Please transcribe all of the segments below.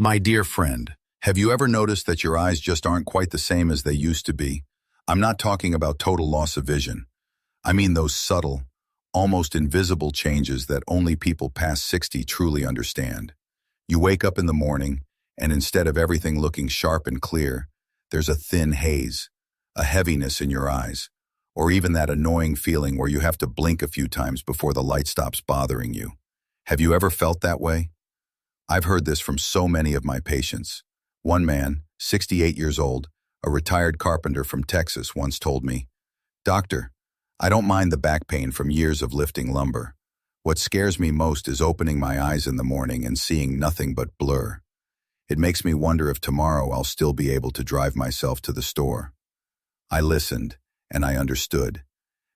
My dear friend, have you ever noticed that your eyes just aren't quite the same as they used to be? I'm not talking about total loss of vision. I mean those subtle, almost invisible changes that only people past 60 truly understand. You wake up in the morning, and instead of everything looking sharp and clear, there's a thin haze, a heaviness in your eyes, or even that annoying feeling where you have to blink a few times before the light stops bothering you. Have you ever felt that way? I've heard this from so many of my patients. One man, 68 years old, a retired carpenter from Texas, once told me, "Doctor, I don't mind the back pain from years of lifting lumber. What scares me most is opening my eyes in the morning and seeing nothing but blur. It makes me wonder if tomorrow I'll still be able to drive myself to the store." I listened, and I understood.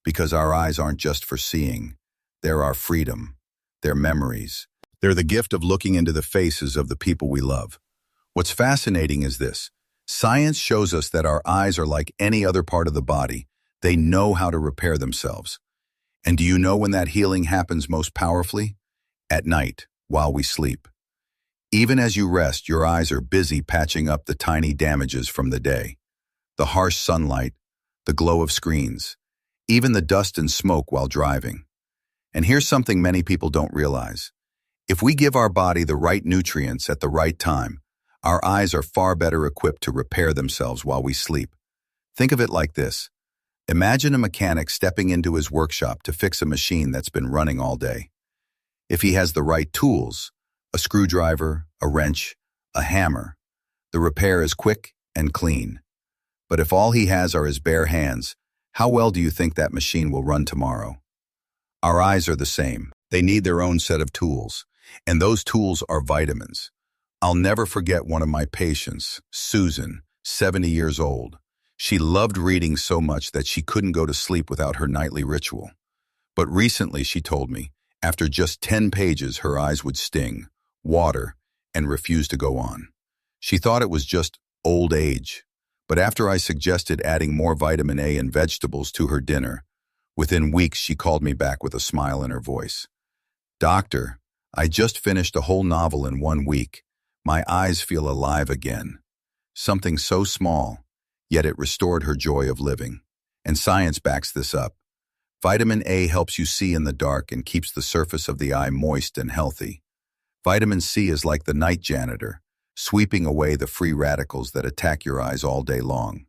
Because our eyes aren't just for seeing. They're our freedom. They're memories. They're the gift of looking into the faces of the people we love. What's fascinating is this. Science shows us that our eyes are like any other part of the body. They know how to repair themselves. And do you know when that healing happens most powerfully? At night, while we sleep. Even as you rest, your eyes are busy patching up the tiny damages from the day. The harsh sunlight, the glow of screens, even the dust and smoke while driving. And here's something many people don't realize. If we give our body the right nutrients at the right time, our eyes are far better equipped to repair themselves while we sleep. Think of it like this. Imagine a mechanic stepping into his workshop to fix a machine that's been running all day. If he has the right tools, a screwdriver, a wrench, a hammer, the repair is quick and clean. But if all he has are his bare hands, how well do you think that machine will run tomorrow? Our eyes are the same. They need their own set of tools. And those tools are vitamins. I'll never forget one of my patients, Susan, 70 years old. She loved reading so much that she couldn't go to sleep without her nightly ritual. But recently, she told me, after just 10 pages, her eyes would sting, water, and refuse to go on. She thought it was just old age. But after I suggested adding more vitamin A and vegetables to her dinner, within weeks she called me back with a smile in her voice. "Doctor, I just finished a whole novel in 1 week. My eyes feel alive again." Something so small, yet it restored her joy of living. And science backs this up. Vitamin A helps you see in the dark and keeps the surface of the eye moist and healthy. Vitamin C is like the night janitor, sweeping away the free radicals that attack your eyes all day long.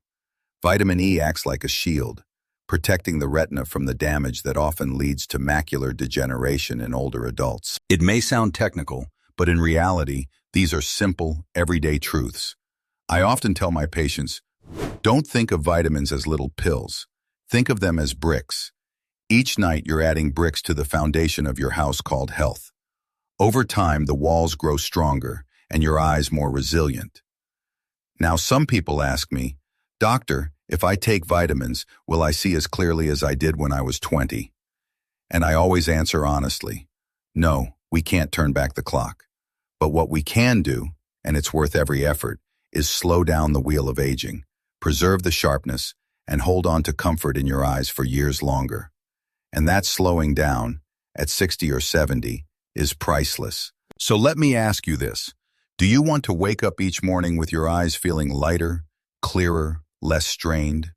Vitamin E acts like a shield, protecting the retina from the damage that often leads to macular degeneration in older adults. It may sound technical, but in reality, these are simple, everyday truths. I often tell my patients, don't think of vitamins as little pills. Think of them as bricks. Each night you're adding bricks to the foundation of your house called health. Over time, the walls grow stronger and your eyes more resilient. Now, some people ask me, "Doctor, if I take vitamins, will I see as clearly as I did when I was 20? And I always answer honestly, no, we can't turn back the clock. But what we can do, and it's worth every effort, is slow down the wheel of aging, preserve the sharpness, and hold on to comfort in your eyes for years longer. And that slowing down, at 60 or 70, is priceless. So let me ask you this. Do you want to wake up each morning with your eyes feeling lighter, clearer, less strained?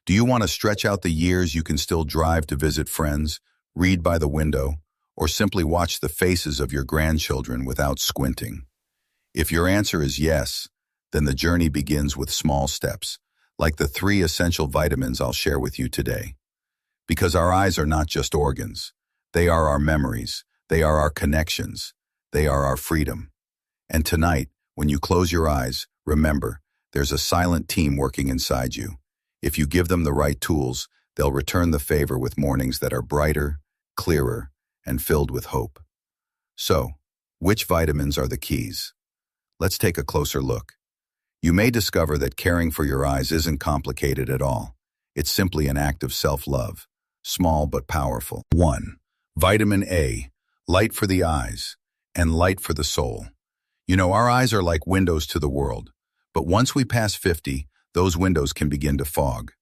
Do you want to stretch out the years you can still drive to visit friends, read by the window, or simply watch the faces of your grandchildren without squinting? If your answer is yes, then the journey begins with small steps, like the 3 essential vitamins I'll share with you today. Because our eyes are not just organs. They are our memories. They are our connections. They are our freedom. And tonight, when you close your eyes, remember, there's a silent team working inside you. If you give them the right tools, they'll return the favor with mornings that are brighter, clearer, and filled with hope. So, which vitamins are the keys? Let's take a closer look. You may discover that caring for your eyes isn't complicated at all. It's simply an act of self-love, small but powerful. 1. Vitamin A, light for the eyes, and light for the soul. You know, our eyes are like windows to the world. But once we pass 50, those windows can begin to fog.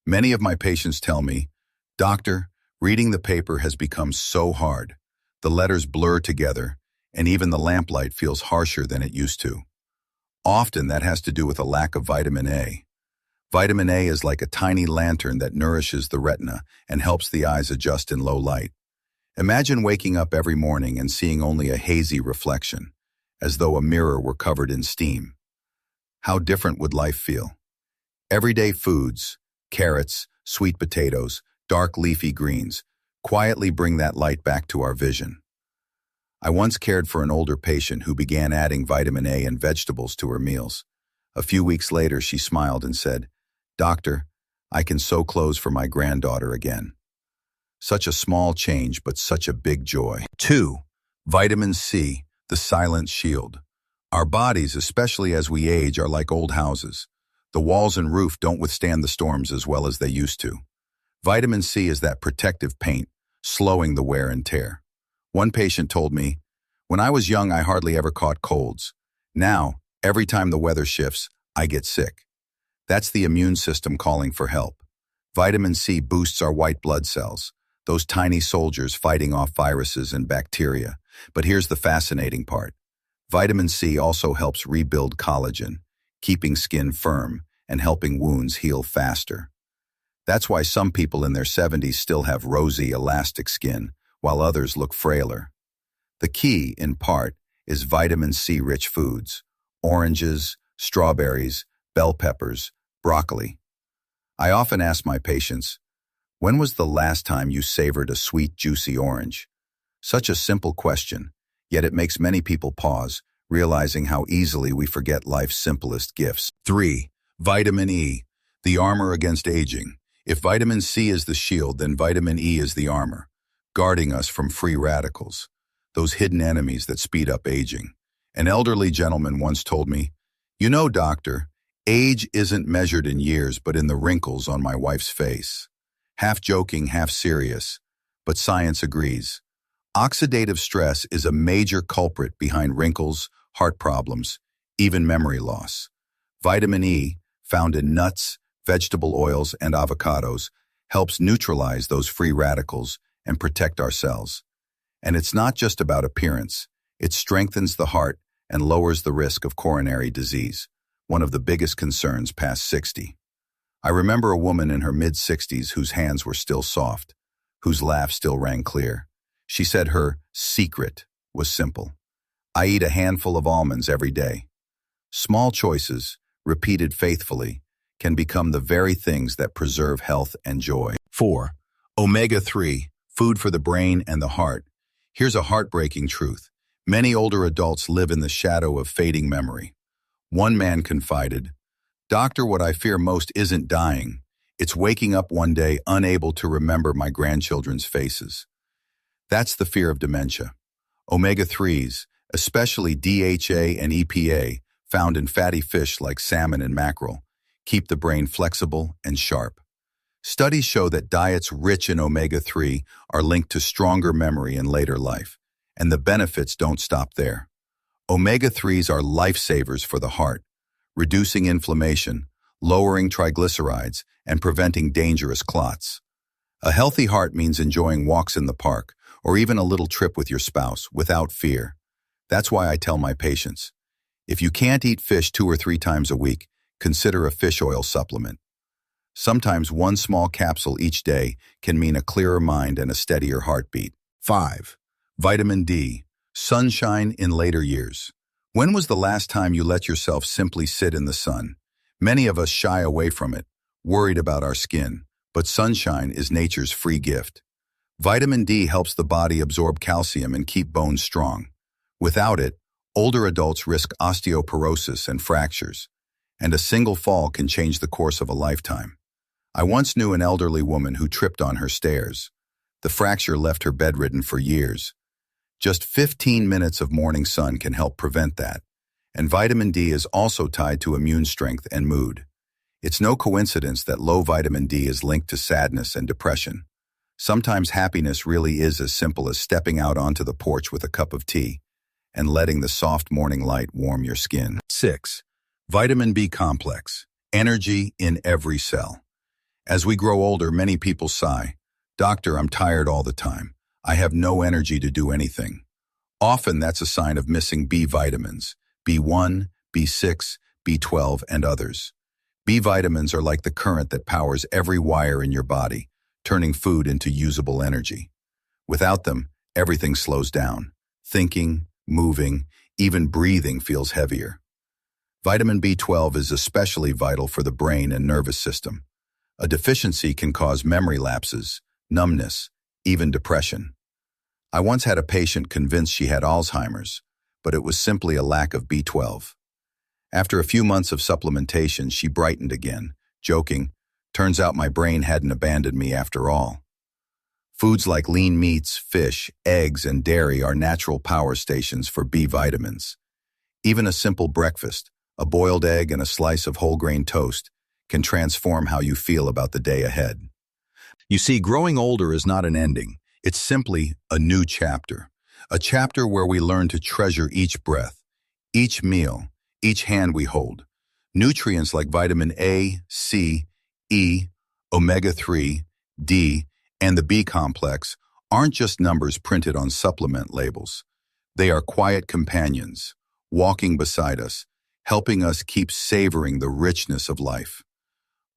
Many of my patients tell me, "Doctor, reading the paper has become so hard. The letters blur together, and even the lamplight feels harsher than it used to." Often that has to do with a lack of vitamin A. Vitamin A is like a tiny lantern that nourishes the retina and helps the eyes adjust in low light. Imagine waking up every morning and seeing only a hazy reflection, as though a mirror were covered in steam. How different would life feel? Everyday foods, carrots, sweet potatoes, dark leafy greens, quietly bring that light back to our vision. I once cared for an older patient who began adding vitamin A and vegetables to her meals. A few weeks later, she smiled and said, "Doctor, I can sew clothes for my granddaughter again." Such a small change, but such a big joy. 2. Vitamin C, the silent shield. Our bodies, especially as we age, are like old houses. The walls and roof don't withstand the storms as well as they used to. Vitamin C is that protective paint, slowing the wear and tear. One patient told me, "When I was young, I hardly ever caught colds. Now, every time the weather shifts, I get sick." That's the immune system calling for help. Vitamin C boosts our white blood cells, those tiny soldiers fighting off viruses and bacteria. But here's the fascinating part. Vitamin C also helps rebuild collagen, keeping skin firm and helping wounds heal faster. That's why some people in their 70s still have rosy, elastic skin, while others look frailer. The key, in part, is vitamin C-rich foods: oranges, strawberries, bell peppers, broccoli. I often ask my patients, when was the last time you savored a sweet, juicy orange? Such a simple question, yet it makes many people pause, realizing how easily we forget life's simplest gifts. 3. Vitamin E, the armor against aging. If vitamin C is the shield, then vitamin E is the armor, guarding us from free radicals, those hidden enemies that speed up aging. An elderly gentleman once told me, "You know, doctor, age isn't measured in years but in the wrinkles on my wife's face." Half joking, half serious, but science agrees. Oxidative stress is a major culprit behind wrinkles, heart problems, even memory loss. Vitamin E, found in nuts, vegetable oils, and avocados, helps neutralize those free radicals and protect our cells. And it's not just about appearance. It strengthens the heart and lowers the risk of coronary disease, one of the biggest concerns past 60. I remember a woman in her mid-60s whose hands were still soft, whose laugh still rang clear. She said her secret was simple. "I eat a handful of almonds every day." Small choices, repeated faithfully, can become the very things that preserve health and joy. 4. Omega-3, food for the brain and the heart. Here's a heartbreaking truth. Many older adults live in the shadow of fading memory. One man confided, "Doctor, what I fear most isn't dying. It's waking up one day unable to remember my grandchildren's faces." That's the fear of dementia. Omega-3s, especially DHA and EPA, found in fatty fish like salmon and mackerel, keep the brain flexible and sharp. Studies show that diets rich in omega-3 are linked to stronger memory in later life, and the benefits don't stop there. Omega-3s are lifesavers for the heart, reducing inflammation, lowering triglycerides, and preventing dangerous clots. A healthy heart means enjoying walks in the park, or even a little trip with your spouse, without fear. That's why I tell my patients, if you can't eat fish 2 or 3 times a week, consider a fish oil supplement. Sometimes one small capsule each day can mean a clearer mind and a steadier heartbeat. 5. Vitamin D, sunshine in later years. When was the last time you let yourself simply sit in the sun? Many of us shy away from it, worried about our skin, but sunshine is nature's free gift. Vitamin D helps the body absorb calcium and keep bones strong. Without it, older adults risk osteoporosis and fractures, and a single fall can change the course of a lifetime. I once knew an elderly woman who tripped on her stairs. The fracture left her bedridden for years. Just 15 minutes of morning sun can help prevent that. And vitamin D is also tied to immune strength and mood. It's no coincidence that low vitamin D is linked to sadness and depression. Sometimes happiness really is as simple as stepping out onto the porch with a cup of tea and letting the soft morning light warm your skin. 6. Vitamin B complex, energy in every cell. As we grow older, many people sigh, "Doctor, I'm tired all the time. I have no energy to do anything." Often that's a sign of missing B vitamins, B1, B6, B12, and others. B vitamins are like the current that powers every wire in your body, turning food into usable energy. Without them, everything slows down. Thinking, moving, even breathing feels heavier. Vitamin B12 is especially vital for the brain and nervous system. A deficiency can cause memory lapses, numbness, even depression. I once had a patient convinced she had Alzheimer's, but it was simply a lack of B12. After a few months of supplementation, she brightened again, joking, "Turns out my brain hadn't abandoned me after all." Foods like lean meats, fish, eggs, and dairy are natural power stations for B vitamins. Even a simple breakfast, a boiled egg and a slice of whole grain toast, can transform how you feel about the day ahead. You see, growing older is not an ending. It's simply a new chapter. A chapter where we learn to treasure each breath, each meal, each hand we hold. Nutrients like vitamin A, C, E, omega-3, D, and the B complex aren't just numbers printed on supplement labels. They are quiet companions, walking beside us, helping us keep savoring the richness of life.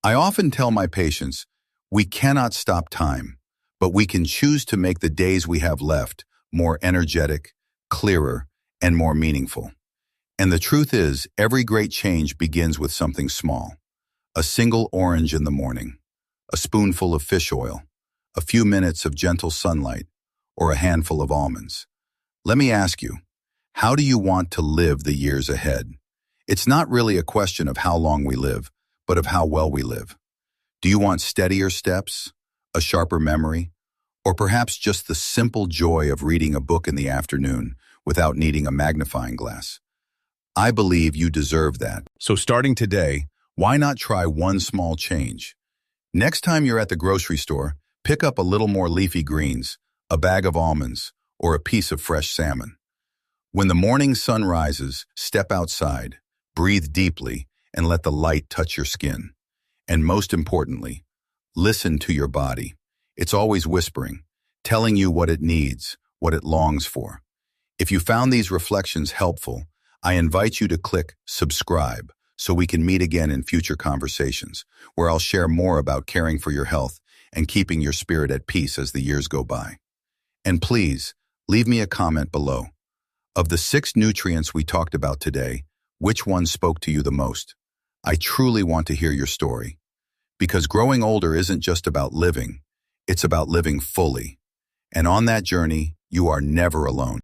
I often tell my patients, we cannot stop time, but we can choose to make the days we have left more energetic, clearer, and more meaningful. And the truth is, every great change begins with something small. A single orange in the morning, a spoonful of fish oil, a few minutes of gentle sunlight, or a handful of almonds. Let me ask you, how do you want to live the years ahead? It's not really a question of how long we live, but of how well we live. Do you want steadier steps, a sharper memory, or perhaps just the simple joy of reading a book in the afternoon without needing a magnifying glass? I believe you deserve that. So starting today, why not try one small change? Next time you're at the grocery store, pick up a little more leafy greens, a bag of almonds, or a piece of fresh salmon. When the morning sun rises, step outside, breathe deeply, and let the light touch your skin. And most importantly, listen to your body. It's always whispering, telling you what it needs, what it longs for. If you found these reflections helpful, I invite you to click subscribe so we can meet again in future conversations, where I'll share more about caring for your health and keeping your spirit at peace as the years go by. And please, leave me a comment below. Of the 6 nutrients we talked about today, which one spoke to you the most? I truly want to hear your story. Because growing older isn't just about living, it's about living fully. And on that journey, you are never alone.